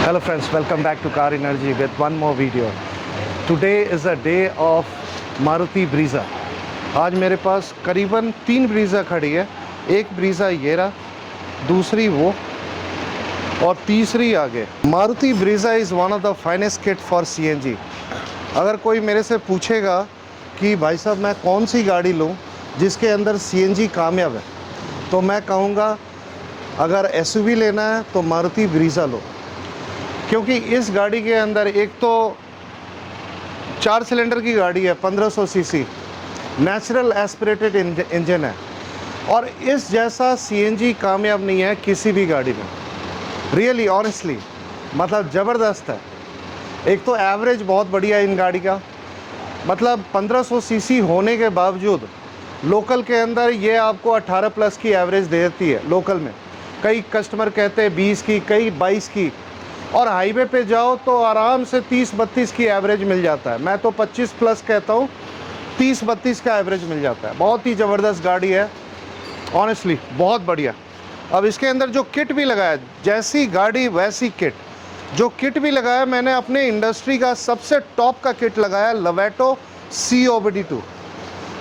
Hello friends, welcome back to Car Energy with one more video. Today is a day of Maruti Brezza. आज मेरे पास करीबन 3 ब्रीज़ा खड़ी है। एक ब्रीज़ा ये रहा, दूसरी वो और तीसरी आगे। Maruti Brezza is one of the finest kit for CNG। अगर कोई मेरे से पूछेगा कि भाई साहब मैं कौन सी गाड़ी लूँ जिसके अंदर CNG कामयाब है, तो मैं कहूँगा अगर SUV लेना है तो मारुति ब्रीज़ा लो, क्योंकि इस गाड़ी के अंदर एक तो 4 सिलेंडर की गाड़ी है, 1500 सीसी, नेचुरल एस्पिरेटेड इंजन है और इस जैसा CNG कामयाब नहीं है किसी भी गाड़ी में। रियली ऑनेस्टली मतलब ज़बरदस्त है। एक तो एवरेज बहुत बढ़िया है इन गाड़ी का, मतलब 1500 सीसी होने के बावजूद लोकल के अंदर ये आपको 18 प्लस की एवरेज दे देती है लोकल में। कई कस्टमर कहते हैं 20 की, कई 22 की, और हाईवे पे जाओ तो आराम से 30-32 की एवरेज मिल जाता है। मैं तो 25 प्लस कहता हूँ, 30-32 का एवरेज मिल जाता है। बहुत ही ज़बरदस्त गाड़ी है, ऑनेस्टली बहुत बढ़िया। अब इसके अंदर जो किट भी लगाया, जैसी गाड़ी वैसी किट। जो किट भी लगाया मैंने अपने इंडस्ट्री का सबसे टॉप का किट लगाया, लवेटो COBD2।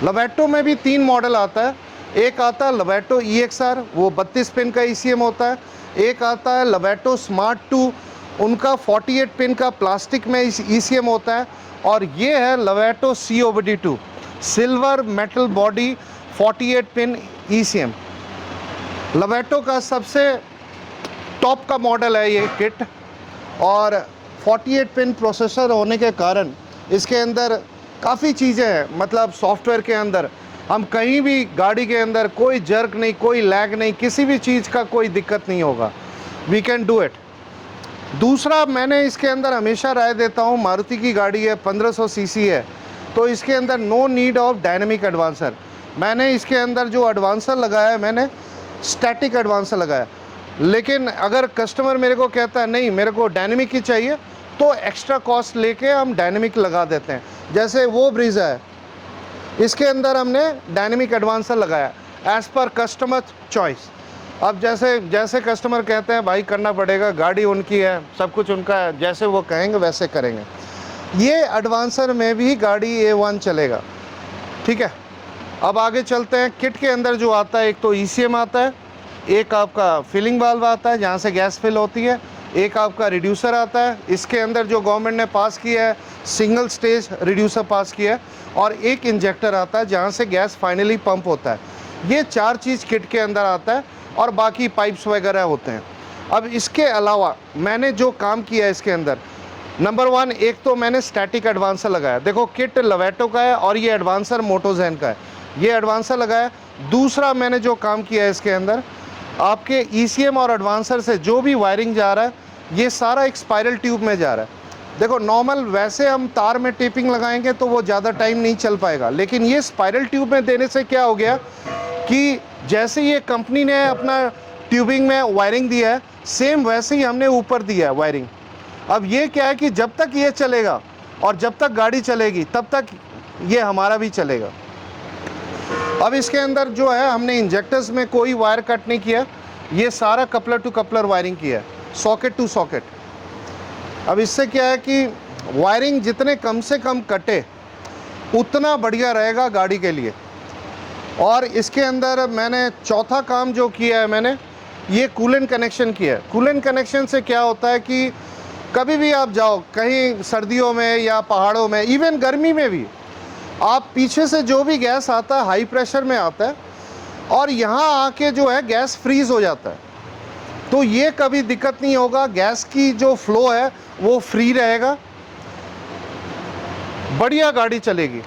लवेटो में भी 3 मॉडल आता है। एक आता है लवेटो EXR, वो 32 पिन का ECM होता है। एक आता है लवेटो स्मार्ट 2, उनका 48 पिन का प्लास्टिक में ECM होता है। और ये है लवेटो COBD2, silver metal body 48 pin ECM। लवेटो का सबसे टॉप का मॉडल है ये किट, और 48 पिन प्रोसेसर होने के कारण इसके अंदर काफ़ी चीज़ें हैं। मतलब सॉफ्टवेयर के अंदर हम कहीं भी गाड़ी के अंदर कोई जर्क नहीं, कोई लैग नहीं, किसी भी चीज़ का कोई दिक्कत नहीं होगा। We can do it. दूसरा, मैंने इसके अंदर हमेशा राय देता हूँ, मारुति की गाड़ी है, 1500 सीसी है, तो इसके अंदर no need of dynamic advancer. मैंने इसके अंदर जो एडवांसर लगाया है, मैंने स्टैटिक एडवांसर लगाया। लेकिन अगर कस्टमर मेरे को कहता है नहीं मेरे को डायनेमिक ही चाहिए, तो एक्स्ट्रा कॉस्ट लेके हम डायनेमिक लगा देते हैं। जैसे वो ब्रीज़ा है, इसके अंदर हमने डायनेमिक एडवांसर लगाया एज़ पर कस्टमर चॉइस। अब जैसे कस्टमर कहते हैं भाई करना पड़ेगा, गाड़ी उनकी है, सब कुछ उनका है, जैसे वो कहेंगे वैसे करेंगे। ये एडवांसर में भी गाड़ी A1 चलेगा, ठीक है। अब आगे चलते हैं। किट के अंदर जो आता है, एक तो ECM आता है, एक आपका फिलिंग वाल्व आता है जहाँ से गैस फिल होती है, एक आपका रिड्यूसर आता है। इसके अंदर जो गवर्नमेंट ने पास किया है, सिंगल स्टेज रिड्यूसर पास किया है, और एक इंजेक्टर आता है जहाँ से गैस फाइनली पंप होता है। ये 4 चीज़ किट के अंदर आता है, और बाकी पाइप्स वगैरह होते हैं। अब इसके अलावा मैंने जो काम किया है इसके अंदर, नंबर 1, एक तो मैंने स्टैटिक एडवांसर लगाया। देखो किट लवेटो का है और ये एडवांसर मोटोजेन का है, ये एडवांसर लगाया। दूसरा मैंने जो काम किया है इसके अंदर, आपके ECM और एडवांसर से जो भी वायरिंग जा रहा है, ये सारा एक स्पाइरल ट्यूब में जा रहा है। देखो नॉर्मल वैसे हम तार में टेपिंग लगाएंगे तो वो ज़्यादा टाइम नहीं चल पाएगा, लेकिन ये स्पाइरल ट्यूब में देने से क्या हो गया कि जैसे ये कंपनी ने अपना ट्यूबिंग में वायरिंग दिया है, सेम वैसे ही हमने ऊपर दिया है वायरिंग। अब ये क्या है कि जब तक ये चलेगा और जब तक गाड़ी चलेगी तब तक ये हमारा भी चलेगा। अब इसके अंदर जो है, हमने इंजेक्टर्स में कोई वायर कट नहीं किया, ये सारा कपलर टू कपलर वायरिंग किया है, सॉकेट टू सॉकेट। अब इससे क्या है कि वायरिंग जितने कम से कम कटे उतना बढ़िया रहेगा गाड़ी के लिए। और इसके अंदर मैंने चौथा काम जो किया है, मैंने ये कूलेंट कनेक्शन किया है। कूलेंट कनेक्शन से क्या होता है कि कभी भी आप जाओ कहीं सर्दियों में या पहाड़ों में, इवन गर्मी में भी, आप पीछे से जो भी गैस आता है हाई प्रेशर में आता है, और यहाँ आके जो है गैस फ्रीज़ हो जाता है, तो ये कभी दिक्कत नहीं होगा। गैस की जो फ्लो है वो फ्री रहेगा, बढ़िया गाड़ी चलेगी,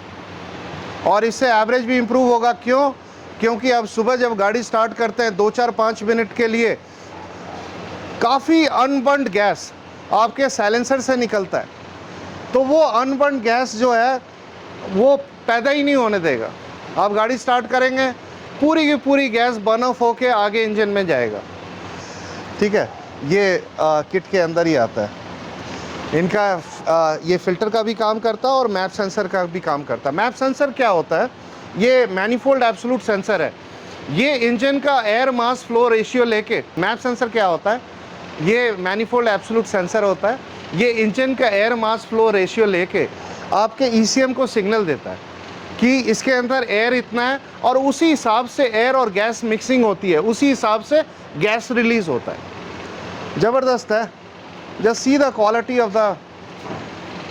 और इससे एवरेज भी इम्प्रूव होगा। क्योंकि अब सुबह जब गाड़ी स्टार्ट करते हैं 2-4-5 मिनट के लिए काफ़ी अनबर्न्ड गैस आपके साइलेंसर से निकलता है, तो वो अनबर्न्ड गैस जो है वो पैदा ही नहीं होने देगा। आप गाड़ी स्टार्ट करेंगे, पूरी की पूरी गैस बर्न ऑफ होके आगे इंजन में जाएगा, ठीक है। ये किट के अंदर ही आता है। इनका ये फ़िल्टर का भी काम करता है और मैप सेंसर का भी काम करता है। मैप सेंसर क्या होता है? ये मैनीफोल्ड एब्सोल्यूट सेंसर है। ये इंजन का एयर मास फ्लो रेशियो लेके, मैप सेंसर क्या होता है, ये मैनिफोल्ड एब्सोल्यूट सेंसर होता है, ये इंजन का एयर मास फ्लो रेशियो लेके आपके ईसीएम को सिग्नल देता है कि इसके अंदर एयर इतना है, और उसी हिसाब से एयर और गैस मिक्सिंग होती है, उसी हिसाब से गैस रिलीज होता है। ज़बरदस्त है। Just see the quality of the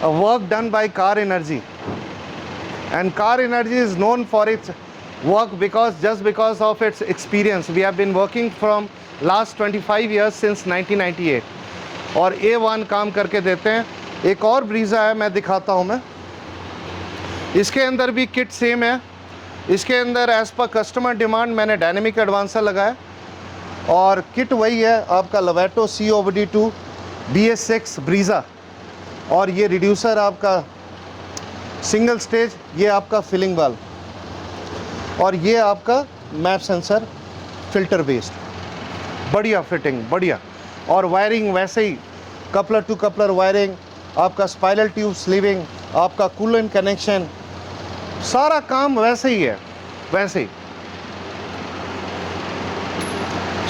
work done by car energy, and car energy is known for its work because of its experience. We have been working from last 25 years since 1998 और A1 काम करके देते हैं। एक और ब्रीज़ा है, मैं दिखाता हूँ। मैं इसके अंदर भी किट सेम है। इसके अंदर एज़ पर कस्टमर डिमांड मैंने डायनेमिक एडवांसर लगाया, और किट वही है आपका लवेटो COBD2 BS6 ब्रीज़ा, और ये रिड्यूसर आपका सिंगल स्टेज, ये आपका फिलिंग वाल्व, और ये आपका मैप सेंसर फिल्टर बेस्ड। बढ़िया फिटिंग, बढ़िया। और वायरिंग वैसे ही, कपलर टू कपलर वायरिंग, आपका स्पाइरल ट्यूब स्लीविंग, आपका कूलेंट कनेक्शन, सारा काम वैसे ही है, वैसे ही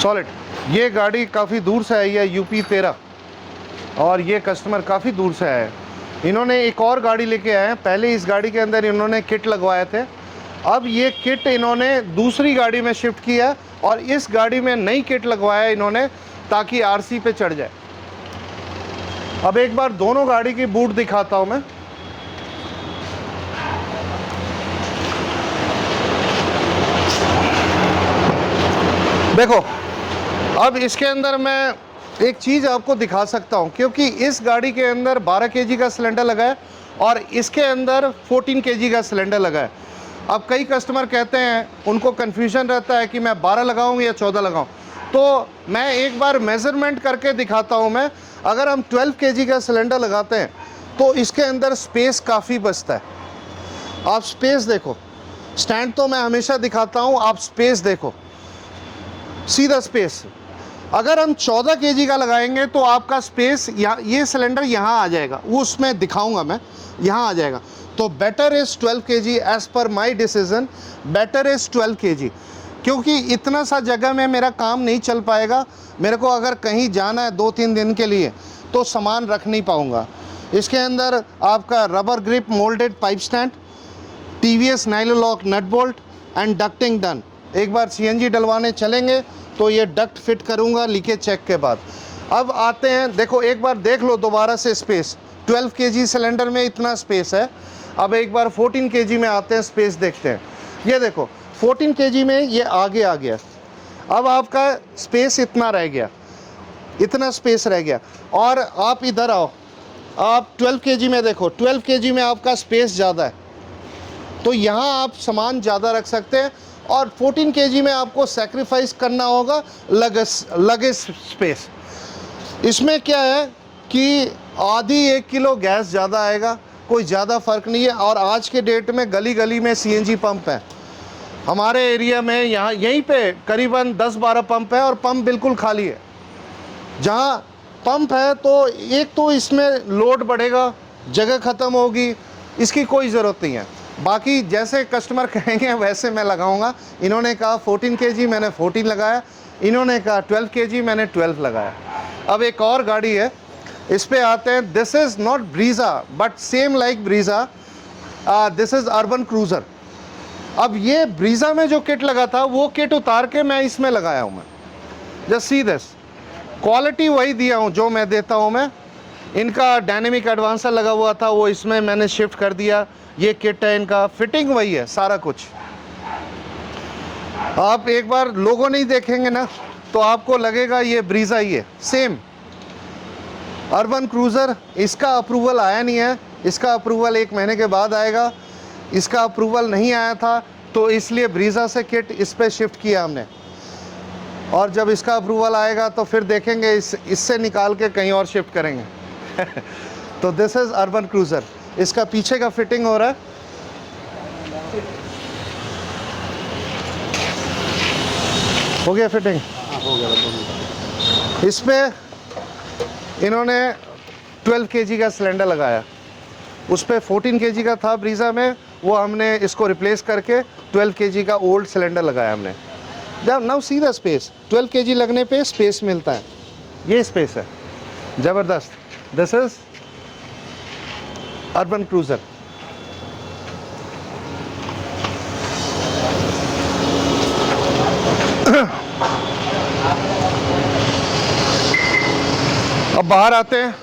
सॉलिड। ये गाड़ी काफ़ी दूर से आई है, UP 13, और ये कस्टमर काफ़ी दूर से आया है। इन्होंने एक और गाड़ी लेके आए हैं। पहले इस गाड़ी के अंदर इन्होंने किट लगवाए थे, अब ये किट इन्होंने दूसरी गाड़ी में शिफ्ट किया, और इस गाड़ी में नई किट लगवाया इन्होंने ताकि RC पे चढ़ जाए। अब एक बार दोनों गाड़ी की बूट दिखाता हूं मैं। देखो, अब इसके अंदर मैं एक चीज़ आपको दिखा सकता हूं, क्योंकि इस गाड़ी के अंदर 12 kg का सिलेंडर लगा है और इसके अंदर 14 kg का सिलेंडर लगा है। अब कई कस्टमर कहते हैं, उनको कन्फ्यूजन रहता है कि मैं 12 लगाऊं या 14 लगाऊं, तो मैं एक बार मेज़रमेंट करके दिखाता हूं। मैं अगर हम 12 kg का सिलेंडर लगाते हैं तो इसके अंदर स्पेस काफ़ी बचता है। आप स्पेस देखो, स्टैंड तो मैं हमेशा दिखाता हूं, आप स्पेस देखो, सीधा स्पेस। अगर हम 14 kg का लगाएंगे तो आपका स्पेस यहाँ, ये सिलेंडर यहाँ आ जाएगा, वो उसमें दिखाऊंगा मैं, यहाँ आ जाएगा। तो better is 12 kg, as per my decision better is 12 kg, क्योंकि इतना सा जगह में मेरा काम नहीं चल पाएगा। मेरे को अगर कहीं जाना है 2-3 दिन के लिए तो सामान रख नहीं पाऊँगा। इसके अंदर आपका rubber grip moulded pipe stand, TVS nyloc nut bolt and ducting done. एक बार CNG डलवाने चलेंगे तो ये डक्ट फिट करूँगा लीकेज चेक के बाद। अब आते हैं, देखो एक बार देख लो दोबारा से स्पेस। 12 kg सिलेंडर में इतना स्पेस है। अब एक बार 14 kg में आते हैं, स्पेस देखते हैं। ये देखो 14 kg में ये आगे आ गया, अब आपका स्पेस इतना रह गया, इतना स्पेस रह गया। और आप इधर आओ, आप 12 kg में देखो, 12 kg में आपका स्पेस ज़्यादा है, तो यहाँ आप सामान ज़्यादा रख सकते हैं। और 14 kg में आपको सेक्रीफाइस करना होगा लगेज स्पेस। इसमें क्या है कि आधी 1 किलो गैस ज़्यादा आएगा, कोई ज़्यादा फ़र्क नहीं है। और आज के डेट में गली गली में CNG पंप है। हमारे एरिया में यहाँ यहीं पे करीबन 10-12 पंप है, और पंप बिल्कुल खाली है। जहाँ पंप है तो एक तो इसमें लोड बढ़ेगा, जगह ख़त्म होगी, इसकी कोई ज़रूरत नहीं है। बाकी जैसे कस्टमर कहेंगे वैसे मैं लगाऊंगा। इन्होंने कहा 14 kg, मैंने 14 लगाया। इन्होंने कहा 12 kg, मैंने 12 लगाया। अब एक और गाड़ी है, इस पे आते हैं। This is not Brezza but same like Brezza, this is urban Cruiser. अब ये ब्रीज़ा में जो किट लगा था वो किट उतार के मैं इसमें लगाया हूँ। मैं जस्ट सी दिस, क्वालिटी वही दिया हूँ जो मैं देता हूँ। मैं इनका डायनेमिक एडवांसर लगा हुआ था, वो इसमें मैंने शिफ्ट कर दिया। ये किट है, इनका फिटिंग वही है, सारा कुछ। आप एक बार लोगो नहीं देखेंगे ना तो आपको लगेगा ये ब्रीज़ा ही है, सेम अर्बन क्रूज़र। इसका अप्रूवल आया नहीं है, इसका अप्रूवल 1 महीने के बाद आएगा। इसका अप्रूवल नहीं आया था तो इसलिए ब्रीज़ा से किट इस पे शिफ्ट किया हमने, और जब इसका अप्रूवल आएगा तो फिर देखेंगे इससे निकाल के कहीं और शिफ्ट करेंगे। तो दिस इज़ अर्बन क्रूज़र। इसका पीछे का फिटिंग हो रहा है, हो गया फिटिंग? हो गया। इस पे इन्होंने 12 kg का सिलेंडर लगाया, उस पे 14 kg का था ब्रीज़ा में, वो हमने इसको रिप्लेस करके 12 kg का ओल्ड सिलेंडर लगाया हमने। Now see the space, 12 kg लगने पे स्पेस मिलता है, ये स्पेस है ज़बरदस्त। This is Urban Cruiser. अब बाहर आते हैं।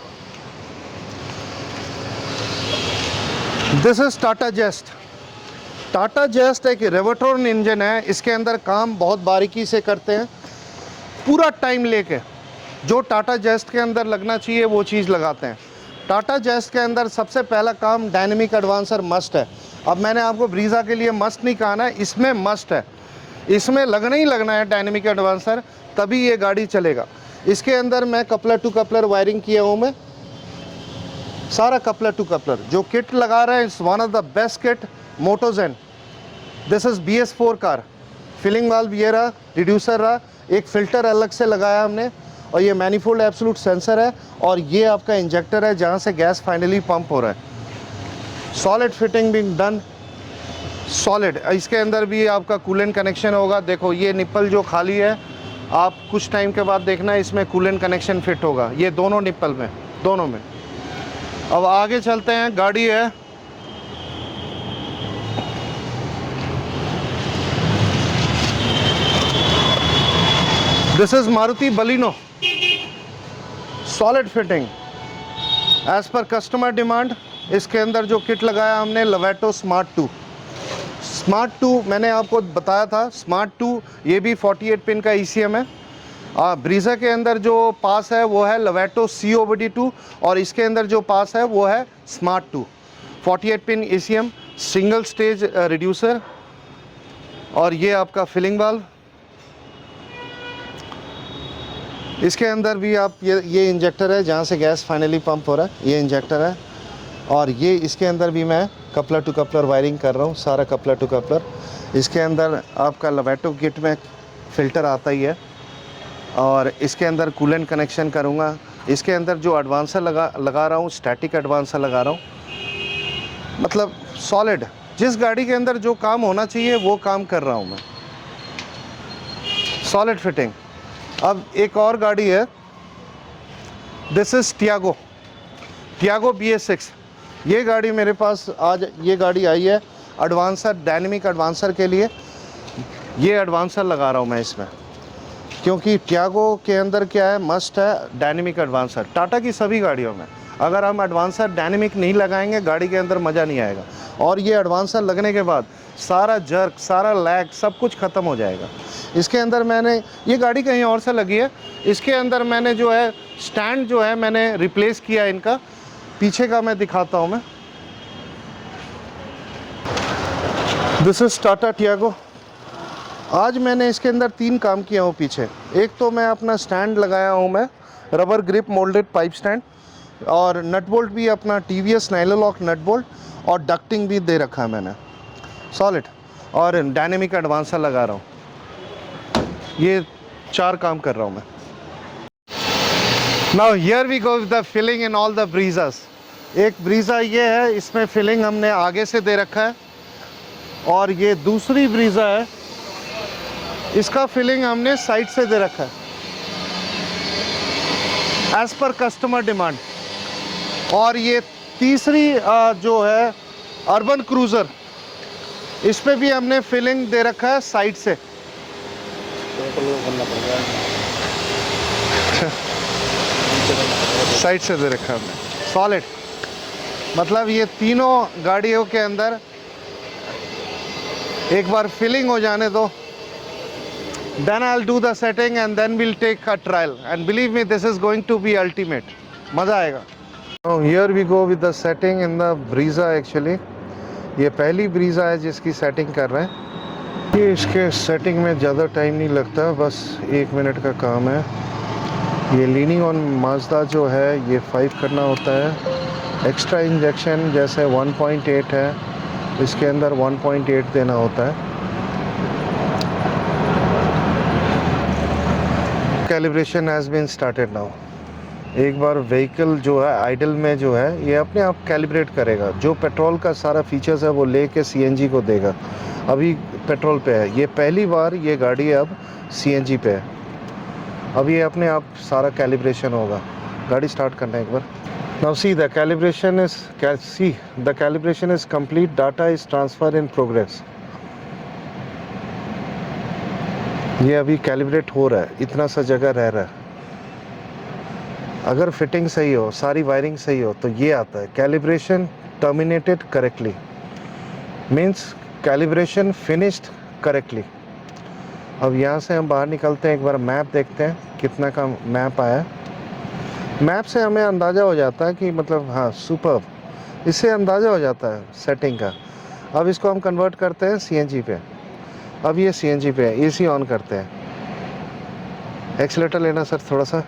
This is Tata Zest. Tata Zest एक रेवोट्रॉन इंजन है, इसके अंदर काम बहुत बारीकी से करते हैं, पूरा टाइम लेके जो टाटा जेस्ट के अंदर लगना चाहिए वो चीज़ लगाते हैं। टाटा जेस्ट के अंदर सबसे पहला काम डायनेमिक एडवांसर मस्ट है। अब मैंने आपको ब्रीज़ा के लिए मस्ट नहीं कहा ना, इसमें मस्ट है, इसमें लगना ही लगना है डायनेमिक एडवांसर, तभी ये गाड़ी चलेगा। इसके अंदर मैं कपलर टू कपलर वायरिंग किया हूँ, मैं सारा कपलर टू कपलर जो किट लगा रहे हैं, it's one of the best kit Motogen. This is BS4 car. Filling valve ये रहा, रिड्यूसर रहा, एक फ़िल्टर अलग से लगाया हमने, और ये मैनिफोल्ड एब्सोल्यूट सेंसर है, और ये आपका इंजेक्टर है जहाँ से गैस फाइनली पंप हो रहा है। सॉलिड फिटिंग भी डन, सॉलिड। इसके अंदर भी आपका कूलेंट कनेक्शन होगा। देखो ये निप्पल जो खाली है, आप कुछ टाइम के बाद देखना इसमें कूलेंट कनेक्शन फिट होगा, ये दोनों निप्पल में, दोनों में। अब आगे चलते हैं, गाड़ी है this is Maruti Baleno. Solid fitting as per customer demand. इसके अंदर जो किट लगाया हमने लवेटो स्मार्ट 2। स्मार्ट 2 मैंने आपको बताया था, स्मार्ट 2 ये भी 48 पिन का ECM है। ब्रीज़ा के अंदर जो पास है वो है लवेटो COBD2, और इसके अंदर जो पास है वो है smart 2। 48 pin ECM, single stage reducer, और ये आपका फिलिंग वाल्व। इसके अंदर भी आप ये इंजेक्टर है जहाँ से गैस फाइनली पंप हो रहा है, ये इंजेक्टर है। और ये इसके अंदर भी मैं कपलर टू कपलर वायरिंग कर रहा हूँ, सारा कपलर टू कपलर। इसके अंदर आपका लवेटो किट में फ़िल्टर आता ही है, और इसके अंदर कूलेंट कनेक्शन करूँगा। इसके अंदर जो एडवांसर लगा रहा हूँ, स्टैटिक एडवांसर लगा रहा हूँ। मतलब सॉलिड, जिस गाड़ी के अंदर जो काम होना चाहिए वो काम कर रहा हूँ मैं। Solid fitting. अब एक और गाड़ी है, दिस इज़ टियागो BS6। ये गाड़ी मेरे पास आज ये गाड़ी आई है एडवांसर, डायनेमिक एडवांसर के लिए। ये एडवांसर लगा रहा हूँ मैं इसमें, क्योंकि टियागो के अंदर क्या है, मस्ट है डायनेमिक एडवांसर। टाटा की सभी गाड़ियों में अगर हम एडवांसर डायनेमिक नहीं लगाएंगे गाड़ी के अंदर मज़ा नहीं आएगा, और ये एडवांसर लगने के बाद सारा जर्क, सारा लैग, सब कुछ ख़त्म हो जाएगा। इसके अंदर मैंने, ये गाड़ी कहीं और से लगी है, इसके अंदर मैंने जो है स्टैंड जो है मैंने रिप्लेस किया इनका, पीछे का मैं दिखाता हूँ मैं। This is Tata Tiago. आज मैंने इसके अंदर 3 काम किया हूँ पीछे। एक तो मैं अपना स्टैंड लगाया हूँ मैं, rubber grip moulded pipe stand, और नट बोल्ट भी अपना TVS नाइलोलॉक नट बोल्ट, और डक्टिंग भी दे रखा है मैंने सॉलिड, और डायनेमिक एडवांसर लगा रहा हूँ। ये 4 काम कर रहा हूँ मैं। Now here we go with the filling in all the Brezzas. एक ब्रीज़ा ये है, इसमें फिलिंग हमने आगे से दे रखा है, और ये दूसरी ब्रीज़ा है, इसका फिलिंग हमने साइड से दे रखा है एज पर कस्टमर डिमांड। और ये तीसरी जो है अर्बन क्रूज़र, इस पे भी हमने फिलिंग दे रखा है साइड से। साइड से दे रखा है हमने सॉलिड। मतलब ये तीनों गाड़ियों के अंदर एक बार फिलिंग हो जाने दो, then I'll do the setting and then we'll take a trial, and believe me this is going to be ultimate, मज़ा आएगा। Now here we go with the setting in the Brezza actually। ये पहली ब्रीज़ा है जिसकी setting कर रहे हैं। ये इसके सेटिंग में ज़्यादा टाइम नहीं लगता, बस 1 मिनट का काम है। ये लीनिंग ऑन माजदा जो है ये 5 करना होता है। एक्स्ट्रा इंजेक्शन जैसे 1.8 है, इसके अंदर 1.8 देना होता है। Calibration has been started now. एक बार व्हीकल जो है आइडल में जो है ये अपने आप कैलिब्रेट करेगा, जो पेट्रोल का सारा फीचर्स है वो लेके CNG को देगा। अभी पेट्रोल पे है, ये पहली बार ये गाड़ी अब सीएनजी पे है। अब ये अपने आप सारा कैलिब्रेशन होगा। गाड़ी स्टार्ट करना है एक बार। Now see the calibration is complete, data is transfer in progress. ये अभी कैलिब्रेट हो रहा है, इतना सा जगह रह रहा है। अगर फिटिंग सही हो, सारी वायरिंग सही हो, तो ये आता है calibration terminated correctly, means calibration finished correctly. अब यहाँ से हम बाहर निकलते हैं, एक बार मैप देखते हैं कितना का मैप आया। मैप से हमें अंदाज़ा हो जाता है कि मतलब हाँ सुपर्ब, इससे अंदाज़ा हो जाता है सेटिंग का। अब इसको हम कन्वर्ट करते हैं सीएनजी पे। अब ये सीएनजी पे है, एसी ऑन करते हैं। एक्सीलेटर लेना सर थोड़ा सा।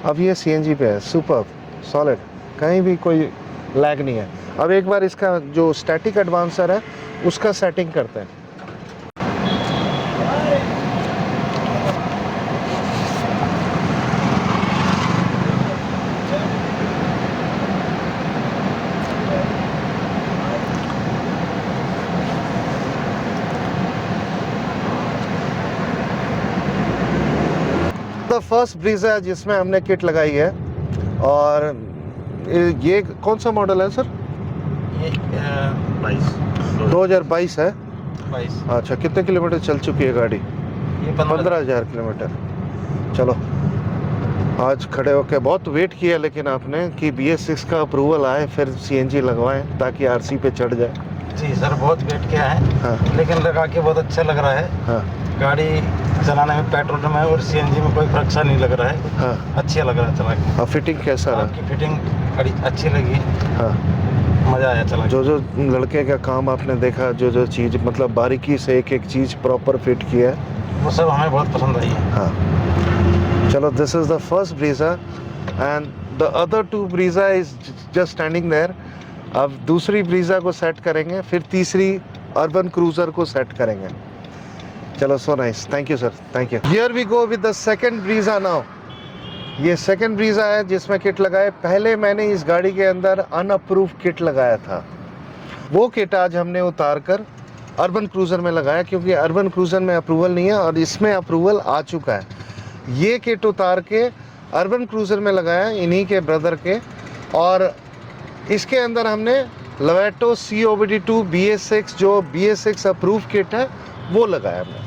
अब ये सीएनजी पे है, सुपर्ब, सॉलिड, कहीं भी कोई लैग नहीं है। अब एक बार इसका जो स्टैटिक एडवांसर है उसका सेटिंग करते हैं। फर्स्ट ब्रीजा है जिसमें हमने किट लगाई है। और ये कौन सा मॉडल है सर? ये 2022 है। 22 अच्छा, कितने किलोमीटर चल चुकी है गाड़ी? ये 15,000 किलोमीटर। चलो, आज खड़े होकर बहुत वेट किया लेकिन आपने कि BS6 का अप्रूवल आए फिर सीएनजी लगवाएं ताकि आरसी पे चढ़ जाए। जी सर, बहुत वेट किया है। हाँ लेकिन लगा के बहुत अच्छा लग रहा है। हाँ गाड़ी चलाने में पेट्रोल में और सीएनजी में कोई फर्क सा नहीं लग रहा है। हाँ। अच्छा लग रहा है चला के। और फिटिंग कैसा रहा? आपकी फिटिंग बड़ी अच्छी लगी, हाँ, मज़ा आया चला के। जो लड़के का काम आपने देखा, जो चीज़ मतलब बारीकी से एक एक चीज़ प्रॉपर फिट किया है, वो सब हमें बहुत पसंद आई है। हाँ। चलो, this is the first Brezza and the other two Brezza is just standing there. अब दूसरी ब्रीजा को सेट करेंगे, फिर तीसरी अर्बन क्रूजर को सेट करेंगे। चलो, so nice, thank you sir, thank you. Here we go with the second Brezza now. ये सेकंड ब्रीजा है जिसमें किट लगाए। पहले मैंने इस गाड़ी के अंदर अनअप्रूव किट लगाया था, वो किट आज हमने उतार कर अर्बन क्रूज़र में लगाया, क्योंकि अर्बन क्रूज़र में अप्रूवल नहीं है और इसमें अप्रूवल आ चुका है। ये किट उतार के अर्बन क्रूज़र में लगाया इन्हीं के ब्रदर के, और इसके अंदर हमने लवेटो COBD2 BS6 जो BS6 अप्रूव किट है वो लगाया हमने।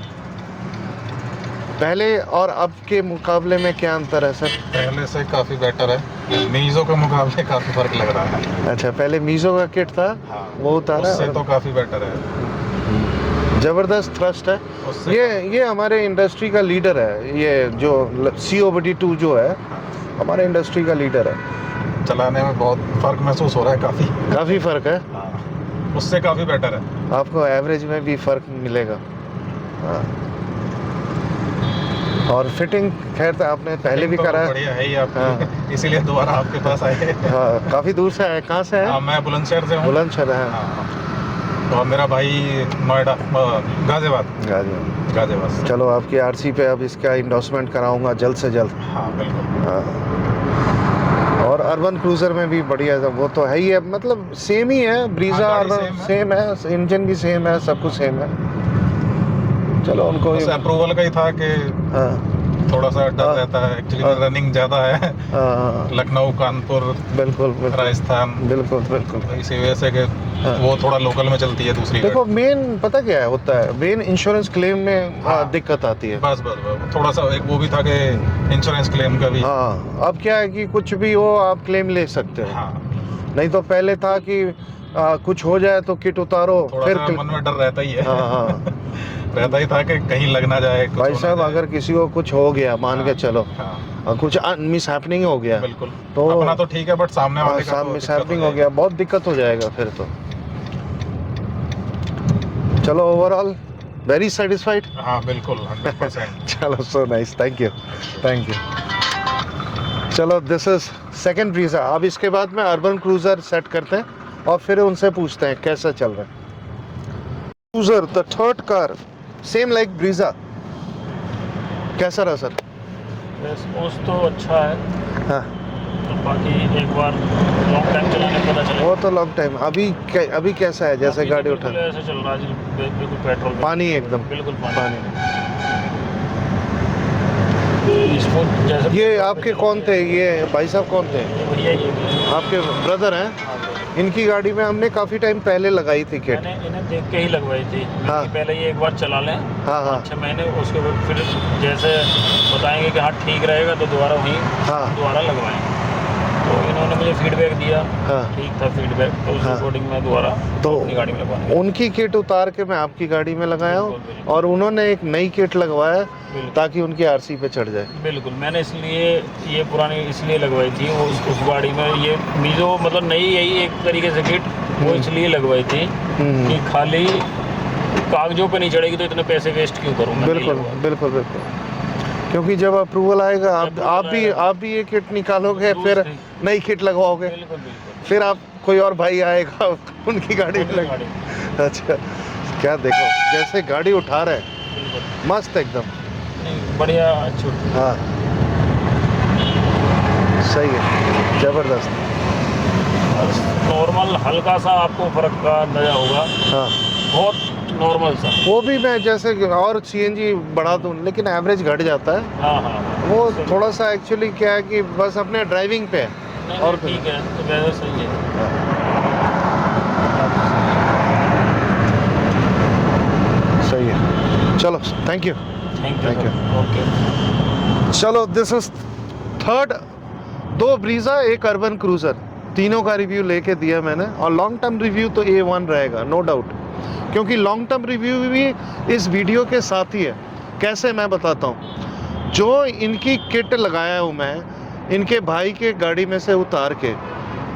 पहले और अब के मुकाबले में क्या अंतर है सर? पहले से काफ़ी बेटर है, मीज़ो के मुकाबले काफ़ी फ़र्क लग रहा है। अच्छा, पहले मीज़ो का किट था, हाँ, वो उतारा, उससे तो काफ़ी बेटर है। ज़बरदस्त थ्रस्ट है। ये हमारे इंडस्ट्री का लीडर है। ये जो COBD2 जो है हमारे इंडस्ट्री का लीडर है। चलाने में बहुत फ़र्क महसूस हो रहा है, काफ़ी फ़र्क है। हाँ, उससे काफ़ी बेटर है। आपको एवरेज में भी फ़र्क मिलेगा। हाँ, और फिटिंग खैर तो आपने पहले भी करा है। बढ़िया है ही आपकी। हाँ। इसीलिए दोबारा आपके पास आए। हाँ, काफ़ी दूर से आए। कहाँ से है? हाँ, मैं बुलंदशहर से हूँ। बुलंदशहर है। हाँ, और मेरा भाई नोएडा, गाजियाबाद से। चलो, आपकी आरसी पे अब इसका इंडोर्समेंट कराऊंगा जल्द से जल्द। हाँ बिल्कुल। हाँ, और अर्बन क्रूज़र में भी बढ़िया है, वो तो है ही है, मतलब सेम ही है। ब्रीजा अर्बन सेम है, इंजन भी सेम है, सब कुछ सेम है। चलो, उनको अप्रूवल का ही था कि हाँ थोड़ा सा डर रहता है। एक्चुअली रनिंग ज़्यादा है, लखनऊ, कानपुर, बिल्कुल राजस्थान, बिल्कुल बिल्कुल। इसी वजह से कि वो थोड़ा लोकल में चलती है दूसरी। देखो, मेन पता क्या है होता है, मेन इंश्योरेंस क्लेम में दिक्कत आती है। बस थोड़ा सा एक वो भी था कि इंश्योरेंस क्लेम का भी। हाँ, अब क्या है कि कुछ भी हो आप क्लेम ले सकते हो। हाँ, नहीं तो पहले था कि कुछ हो जाए तो किट उतारो, फिर मन में डर रहता ही है। हाँ रहता ही था कि कहीं लग ना जाए। भाई साहब, अगर किसी को कुछ हो गया, मान के चलो, कुछ मिस हैपनिंग हो गया, बिल्कुल, तो अपना तो ठीक है, बट सामने वाले का तो मिस हैपनिंग हो गया, बहुत दिक्कत हो जाएगा फिर तो। चलो, ओवरऑल वेरी सेटिस्फाइड। हाँ बिल्कुल, 100%। चलो, so nice, thank you, thank you. चलो, दिस इज सेकंड ब्रीजा। अब इसके बाद में अर्बन क्रूज़र सेट करते हैं और फिर उनसे पूछते हैं कैसा चल रहा है। Cruiser, the third car, same like Brezza, कैसा रहा सर? रेस्पॉन्स तो अच्छा है। हाँ, तो बाकी एक बार लॉन्ग टाइम चलाने में पता चला। वो तो लॉन्ग टाइम। अभी कैसा है जैसे अभी गाड़ी तो उठा? बिल्कुल ऐसे चल रहा है जी, बिल्कुल पेट्रोल पे। पानी एकदम बिल्कुल पानी। स्मूथ जैसे। ये आपके कौन थे, ये भाई साहब कौन थे? भैया ये भी आपके ब्रदर हैं? इनकी गाड़ी में हमने काफ़ी टाइम पहले लगाई थी किट। मैंने इन्हें देख के ही लगवाई थी हाँ। कि पहले ये एक बार चला लें हाँ हाँ 6 महीने, उसके बाद फिर जैसे बताएंगे कि हाँ ठीक रहेगा तो दोबारा वहीं हाँ दोबारा लगवाएं। तो इन्होंने मुझे फीडबैक दिया, हाँ। ठीक था फीडबैक, तो उस हाँ। अकॉर्डिंग मैं दोबारा तो अपनी गाड़ी में लगवाऊंगा। उनकी किट उतार के मैं आपकी गाड़ी में लगाया हूँ बिल्कुल, बिल्कुल। और उन्होंने एक नई किट लगवाया बिल्कुल। ताकि उनकी आरसी पे चढ़ जाए। बिल्कुल, मैंने इसलिए ये पुरानी इसलिए लगवाई थी, वो उस गाड़ी में ये मीजो मतलब नई यही एक तरीके से किट वो इसलिए लगवाई थी कि खाली कागजों पे नहीं चढ़ेगी तो इतने पैसे वेस्ट क्यों करूँ मैं। बिल्कुल बिल्कुल बिल्कुल, क्योंकि जब अप्रूवल आएगा आप भी ये किट निकालोगे, फिर नई किट लगवाओगे, बिल्कुल बिल्कुल। फिर आप कोई और भाई आएगा उनकी गाड़ी में लगा। अच्छा, क्या देखो जैसे गाड़ी उठा रहा है, बिल्कुल मस्त एकदम। नहीं, बढ़िया अच्छी। हाँ सही है, ज़बरदस्त। नॉर्मल हल्का सा आपको फर्क का अंदाजा होगा, हाँ बहुत नॉर्मल सा। वो भी मैं जैसे और सीएनजी बढ़ा दूँ लेकिन एवरेज घट जाता है। हाँ हाँ वो थोड़ा सा एक्चुअली क्या है कि बस अपने ड्राइविंग पे है। नहीं, और ठीक है तो वैसे सही है। सही है, चलो thank you. Thank Thank you. Okay चलो दिस इज थर्ड, 2 ब्रीजा एक अर्बन क्रूजर, तीनों का रिव्यू लेके दिया मैंने। और लॉन्ग टर्म रिव्यू तो A1 रहेगा नो डाउट, क्योंकि लॉन्ग टर्म रिव्यू भी इस वीडियो के साथ ही है। कैसे मैं बताता हूँ, जो इनकी किट लगाया हूँ मैं इनके भाई के गाड़ी में से उतार के,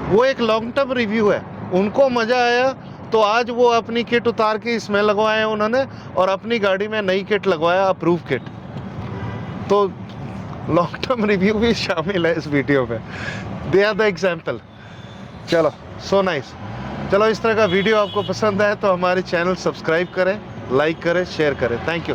वो एक लॉन्ग टर्म रिव्यू है। उनको मज़ा आया तो आज वो अपनी किट उतार के इसमें लगवाया उन्होंने और अपनी गाड़ी में नई किट लगवाया, अप्रूव किट। तो लॉन्ग टर्म रिव्यू भी शामिल है इस वीडियो में। They are the example. चलो सो नाइस। चलो इस तरह का वीडियो आपको पसंद आए तो हमारे चैनल सब्सक्राइब करें, लाइक करें, शेयर करें। Thank you.